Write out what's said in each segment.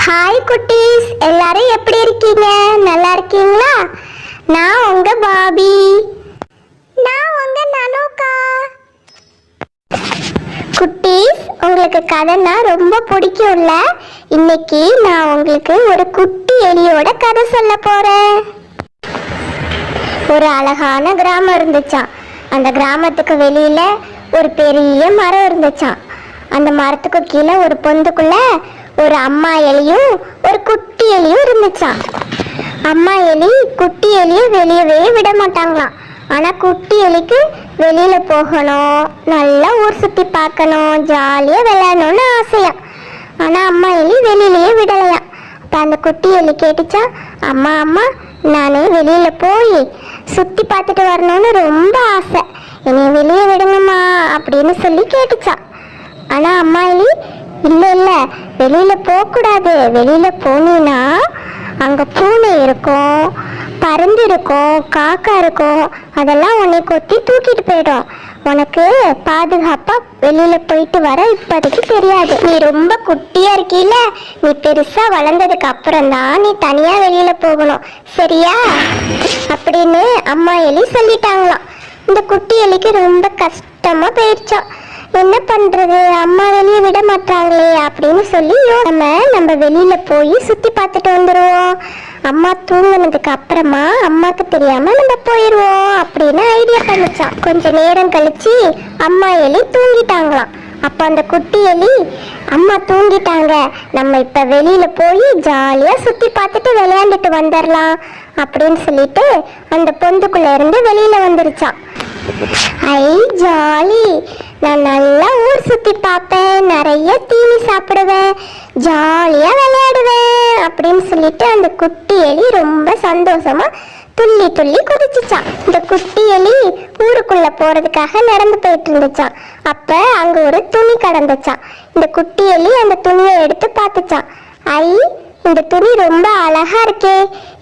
Hi குட்டீஸ், எல்லாரும் எப்படி இருக்கீங்க? நல்லா இருக்கீங்களா? நான் உங்க பாபி. நான் உங்க நனோக்கா. குட்டீஸ், உங்களுக்கு கதைன்னா ரொம்ப பிடிக்கும்ல? இன்னைக்கு நான் உங்களுக்கு ஒரு குட்டி எலியோட கதை சொல்ல போறேன். ஒரு அழகான கிராமம் இருந்துச்சாம். அந்த கிராமத்துக்கு வெளியில ஒரு பெரிய மரம் இருந்துச்சாம். அந்த மரத்துக்கு கீழே ஒரு பொந்துக்குள்ள ஒரு அம்மா எலியும் ஒரு குட்டி எலியும் இருந்துச்சாம். அம்மா எலி குட்டி எலியை வெளியவே விட மாட்டாங்களாம். ஆனா குட்டி எலிக்கு வெளியில போகணும், நல்லா ஊர் சுத்தி பார்க்கணும், ஜாலியா விளையாடணும்னு ஆசையா. ஆனா அம்மா எலி வெளியிலயே விடலையா. அப்ப அந்த குட்டி எலி கேட்டுச்சா, அம்மா அம்மா நானே வெளியில போய் சுத்தி பார்த்துட்டு வரணும்னு ரொம்ப ஆசை, என்னைய வெளியே விடுங்கம்மா அப்படின்னு சொல்லி கேட்டுச்சா. ஆனா அம்மா எலி இல்லை இல்லை, வெளியில போகக்கூடாது, வெளியில போனீன்னா அங்க பூனை இருக்கும், பருந்து இருக்கும், காக்கா இருக்கும், அதெல்லாம் உன்னை கொத்தி தூக்கிட்டு போயிடும். உனக்கு பாதுகாப்பா வெளியில போயிட்டு வர இப்போதைக்கு தெரியாது. நீ ரொம்ப குட்டியா இருக்கீல, நீ பெருசா வளர்ந்ததுக்கு அப்புறம் தான் நீ தனியா வெளியில போகணும், சரியா அப்படின்னு அம்மா எலி சொல்லிட்டாங்களாம். இந்த குட்டி எலிக்கு ரொம்ப கஷ்டமா போயிடுச்சான். என்ன பண்றது, அம்மா வெளியே விட மாட்டாங்களே அப்படின்னு சொல்லி நம்ம வெளியில போய் சுத்தி பார்த்துட்டு வந்துடுவோம், அம்மா தூங்கினதுக்கு அப்புறமா அம்மாக்கு தெரியாம நம்ம போயிடுவோம் அப்படின்னு ஐடியா பண்ணிச்சான். கொஞ்ச நேரம் கழிச்சு அம்மா எலி தூங்கிட்டாங்களாம். அப்ப அந்த குட்டி எலி, அம்மா தூங்கிட்டாங்க, நம்ம இப்ப வெளியில போய் ஜாலியா சுத்தி பார்த்துட்டு விளையாண்டுட்டு வந்துடலாம் அப்படின்னு சொல்லிட்டு அந்த பொந்துக்குள்ள இருந்து வெளியில வந்துருச்சான். ஐ ஜாலி, நான் நல்லா ஊர் சுத்தி பார்ப்பேன், நிறைய தீனி சாப்பிடுவேன், ஜாலியா விளையாடுவேன் அப்படின்னு சொல்லிட்டு அந்த குட்டி எலி ரொம்ப சந்தோஷமா துள்ளி துள்ளி குதிச்சுச்சான். இந்த குட்டி எலி ஊருக்குள்ள போறதுக்காக நடந்து போயிட்டு இருந்துச்சான். அப்ப அங்க ஒரு துணி கடந்துச்சான். இந்த குட்டி எலி அந்த துணியை எடுத்து பார்த்துச்சான். ஐ, இந்த துணி ரொம்ப அழகா இருக்கே,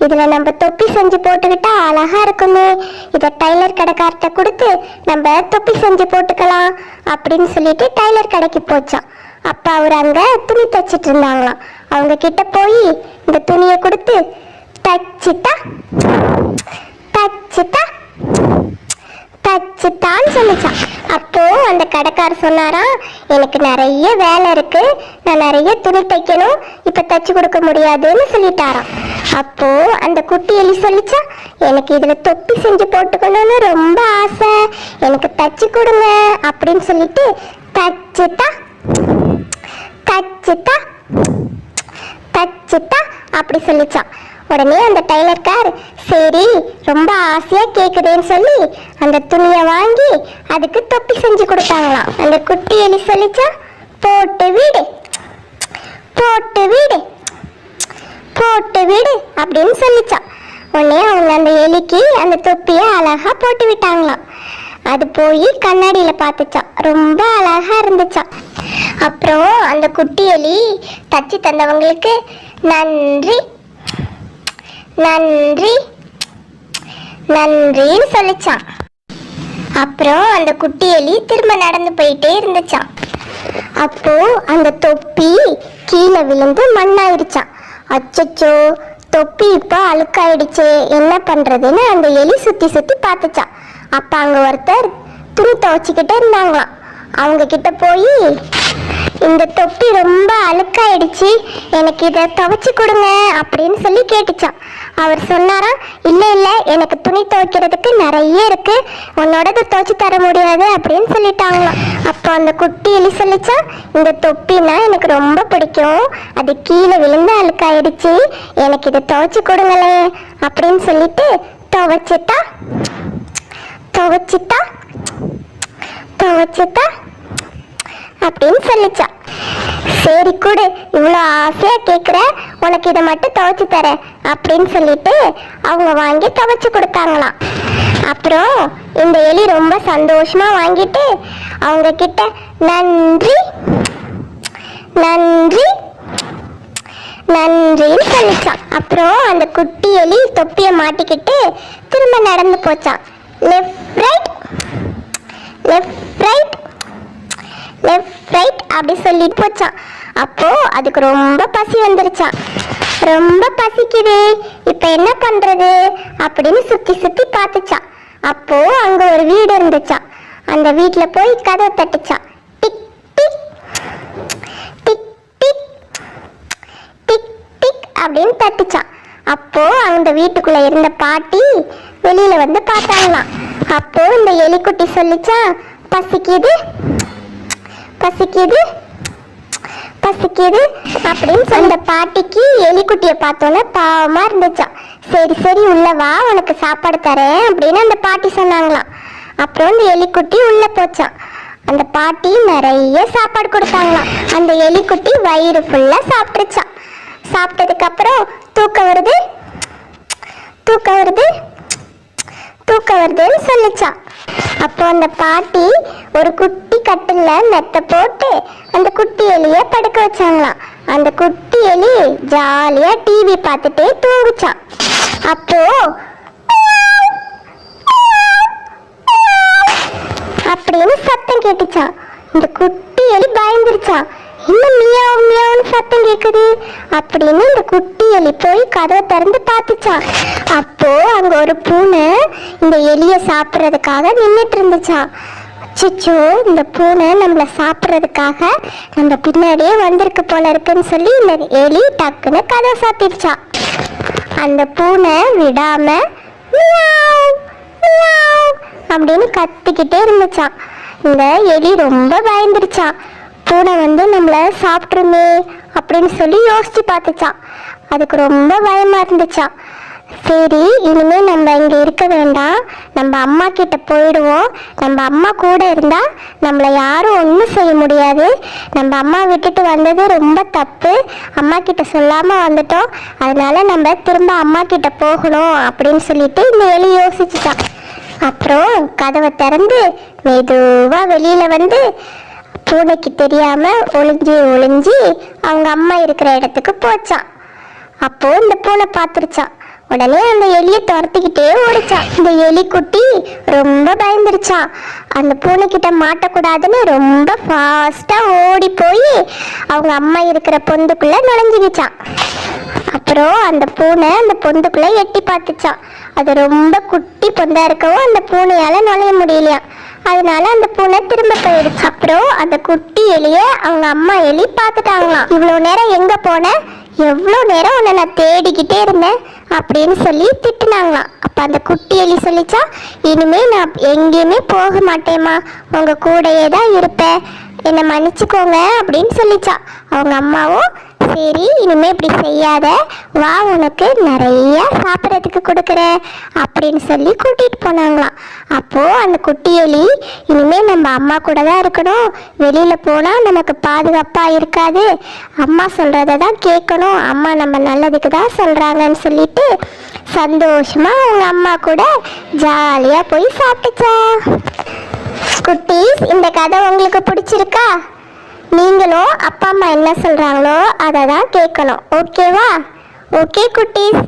இதுல நம்ம தொப்பி செஞ்சு போட்டுக்கிட்டா அழகா இருக்குமே, இத டைலர் கடைக்கார்ட்ட கொடுத்து நம்ம தொப்பி செஞ்சு போட்டுக்கலாம் அப்படின்னு சொல்லிட்டு டைலர் கடைக்கு போச்சான். அப்ப அவர் அங்க துணி தைச்சிட்டு இருந்தாங்களாம். அவங்க கிட்ட போய் இந்த துணியை கொடுத்து தச்சுட்டா தச்சுட்டா தச்சுட்டான்னு சொல்லிச்சான். அப்போ அந்த கடைக்காரர் சொன்னாரா, எனக்கு நிறைய வேலை இருக்கு, நான் நிறைய துணி தைக்கணும், இப்ப தச்சு கொடுக்க முடியாதுன்னு சொல்லிட்டாராம். அப்போ அந்த குட்டி எலி சொல்லிச்சா, எனக்கு இதுல தொப்பி செஞ்சு போட்டுக்கணும்னு ரொம்ப ஆசை, எனக்கு தச்சு கொடுங்க அப்படின்னு சொல்லிட்டு தச்சுட்டா தச்சுட்டா தச்சுட்டா அப்படி சொல்லிச்சான். உடனே அந்த டைலர்கார், சரி ரொம்ப ஆசையா கேக்குதுன்னு சொல்லி அந்த துணியை வாங்கி அதுக்கு தொப்பி செஞ்சு கொடுத்தாங்களாம். அந்த குட்டி எலி சொல்லிச்சா, போட்டு வீடு போட்டு வீடு போட்டு வீடு அப்படின்னு சொல்லிச்சான். உடனே அவங்க அந்த எலிக்கு அந்த தொப்பியை அழகா போட்டு விட்டாங்களாம். அது போய் கண்ணாடியில பார்த்துச்சான், ரொம்ப அழகா இருந்துச்சான். அப்புறம் அந்த குட்டி எலி தச்சு தந்தவங்களுக்கு நன்றி நன்றி நன்றின்னு சொல்லிச்சான். அப்புறம் அந்த குட்டி எலி திரும்ப நடந்து போயிட்டே இருந்துச்சான். அப்போ அந்த தொப்பி கீழே விழுந்து மண்ணாயிடுச்சான். அச்சச்சோ, தொப்பி இப்போ அழுக்காயிடுச்சு, என்ன பண்றதுன்னு அந்த எலி சுத்தி சுத்தி பார்த்துச்சான். அப்ப அங்க ஒருத்தர் துணி துவைச்சிக்கிட்டே இருந்தாங்களாம். அவங்க கிட்ட போய், இந்த தொப்பி ரொம்ப அழுக்காயிடுச்சு, எனக்கு இதை துவைச்சு கொடுங்க அப்படின்னு சொல்லி கேட்டுச்சான். அவர் சொன்னாரா, இல்லை இல்லை, எனக்கு துணி துவைக்கிறதுக்கு நிறைய இருக்கு, உன்னோடது துவைச்சு தர முடியாது அப்படின்னு சொல்லிட்டாங்களாம். அப்போ அந்த குட்டி எலி சொல்லிச்சா, இந்த தொப்பினா எனக்கு ரொம்ப பிடிக்கும், அது கீழே விழுந்து அழுக்காயிடுச்சு, எனக்கு இதை துவைச்சு கொடுங்களே அப்படின்னு சொல்லிட்டு துவைச்சிட்டா துவைச்சிட்டா துவைச்சிட்டா அப்படின்னு சொல்லிச்சா. சரி கொடு, இவ்வளோ ஆசையா கேட்குற, உனக்கு இதை மட்டும் துவைச்சு தரேன் அப்படின்னு சொல்லிட்டு அவங்க வாங்கி துவைச்சு கொடுத்தாங்களாம். அப்புறம் இந்த எலி ரொம்ப சந்தோஷமா வாங்கிட்டு அவங்க கிட்ட நன்றி நன்றி நன்றின்னு சொல்லிச்சான். அப்புறம் அந்த குட்டி எலி தொப்பியை மாட்டிக்கிட்டு திரும்ப நடந்து போச்சான். Left right left right left right அப்படி சொல்லிட்டு போச்சான். அப்போ அதுக்கு ரொம்ப பசி வந்துருச்சான். ரொம்ப பசிக்குது, இப்ப என்ன பண்றது அப்படின்னு சுத்தி சுத்தி பார்த்துச்சான். அப்போ அங்க ஒரு வீடு இருந்துச்சான். அந்த வீட்டுல போய் கதவை தட்டுச்சான். டிக் டிக் டிக் டிக் டிக் டிக் அப்படின்னு தட்டுச்சான். அப்போ அந்த வீட்டுக்குள்ள இருந்த பாட்டி வெளியில வந்து பார்த்தாங்களாம். அப்போ இந்த எலிக்குட்டி சொல்லிச்சான், பசிக்குது பசிக்குது பசிக்குது அப்படின்னு அந்த பாட்டிக்கு எலிக்குட்டியை பார்த்தோன்னே பாவமா இருந்துச்சான். சரி சரி உள்ள வா, உனக்கு சாப்பாடு தரேன் அப்படின்னு அந்த பாட்டி சொன்னாங்களாம். அப்புறம் இந்த எலிக்குட்டி உள்ள போச்சான். அந்த பாட்டி நிறைய சாப்பாடு கொடுத்தாங்களாம். அந்த எலிக்குட்டி வயிறு ஃபுல்லா சாப்பிட்டுச்சான். சாப்பிட்டதுக்கு அப்புறம் தூக்கம் வருது தூக்கம் வருது தூக்கம் வருதுன்னு சொல்லிச்சான். அப்போ அந்த பாட்டி ஒரு குட்டி கட்டில மெத்த போட்டு அந்த குட்டி எலிய படுக்க வச்சாங்களாம். அந்த குட்டி எலி ஜாலியா டிவி பார்த்துட்டே தூங்குச்சான். அப்போ அப்படின்னு சத்தம் கேட்டுச்சான். இந்த குட்டி எலி பயந்துருச்சான். இன்னும் மியாவ் மியாவ்னு சத்தம் கேக்குது அப்படின்னு இந்த குட்டி எலி போய் கதவை திறந்து பார்த்துச்சான். அப்போ அங்க ஒரு பூனை இந்த எலிய சாப்பிட்றதுக்காக நின்றுட்டு இருந்துச்சான். அச்சோ, இந்த பூனை நம்மள சாப்பிட்றதுக்காக நம்ம பின்னாடியே வந்திருக்கு போல இருக்குன்னு சொல்லி இந்த எலி டக்குன்னு கதவை சாத்திடுச்சான். அந்த பூனை விடாம மியாவ் மியாவ் அப்படின்னு கத்திக்கிட்டே இருந்துச்சான். இந்த எலி ரொம்ப பயந்துருச்சான். பூனை வந்து நம்மள சாப்பிட்ருமே அப்படின்னு சொல்லி யோசிச்சு பார்த்துச்சான். அதுக்கு ரொம்ப பயமா இருந்துச்சான். சரி, இனிமே நம்ம இங்க இருக்க வேண்டாம், நம்ம அம்மா கிட்ட போயிடுவோம். நம்ம அம்மா கூட இருந்தா நம்மளை யாரும் ஒன்றும் செய்ய முடியாது. நம்ம அம்மா விட்டுட்டு வந்தது ரொம்ப தப்பு, அம்மா கிட்ட சொல்லாம வந்துட்டோம், அதனால நம்ம திரும்ப அம்மா கிட்ட போகணும் அப்படின்னு சொல்லிட்டு இந்த எலி யோசிச்சுட்டான். அப்புறம் கதவை திறந்து மெதுவா வெளியில வந்து பூனைக்கு தெரியாம ஒளிஞ்சு ஒளிஞ்சு அவங்க அம்மா இருக்கிற இடத்துக்கு போச்சான். அப்போ இந்த பூனை பார்த்துருச்சான். உடனே அந்த எலியை துரத்திக்கிட்டே ஓடிச்சான். இந்த எலி குட்டி ரொம்ப பயந்துருச்சான். அந்த பூனைக்கிட்ட மாட்டக்கூடாதுன்னு ரொம்ப ஃபாஸ்டா ஓடி போய் அவங்க அம்மா இருக்கிற பொந்துக்குள்ள நுழைஞ்சுக்கிச்சான். அப்புறம் அந்த பூனை அந்த பொந்துக்குள்ள எட்டி பார்த்துச்சான். அது ரொம்ப குட்டி பொந்தா இருக்கவும் அந்த பூனையால நுழைய முடியலையா. அதனால அந்த பூனை திரும்ப போயிடுச்சு. அப்புறம் அந்த குட்டி எலிய அவங்க அம்மா எலி பார்த்துட்டாங்களாம். இவ்வளவு நேரம் எங்க போன, எவ்வளோ நேரம் உன்னை நான் தேடிக்கிட்டே இருந்தேன் அப்படின்னு சொல்லி திட்டுனாங்களாம். அப்போ அந்த குட்டி எலி சொல்லிச்சா, இனிமே நான் எங்கேயுமே போக மாட்டேம்மா, உங்க கூடையே தான் இருப்பேன், என்னை மன்னிச்சுக்கோங்க அப்படின்னு சொல்லிச்சா. அவங்க அம்மாவும் சரி இனிமே இப்படி செய்யாத, வா உனக்கு நிறைய சாப்பிட்றதுக்கு கொடுக்குறேன் அப்படின்னு சொல்லி கூட்டிட்டு போனாங்களாம். அப்போ அந்த குட்டி எலி இனிமே நம்ம அம்மா கூட தான் இருக்கணும், வெளியில போனா நமக்கு பாதுகாப்பா இருக்காது, அம்மா சொல்றத தான் கேட்கணும், அம்மா நம்ம நல்லதுக்கு தான் சொல்றாங்கன்னு சொல்லிட்டு சந்தோஷமா அவங்க அம்மா கூட ஜாலியா போய் சாப்பிட்டுச்சா. குட்டீஸ், இந்த கதை உங்களுக்கு பிடிச்சிருக்கா? நீங்களும் அப்பா அம்மா என்ன சொல்றாங்களோ அதை தான் கேட்கணும். ஓகேவா? ஓகே குட்டீஸ்,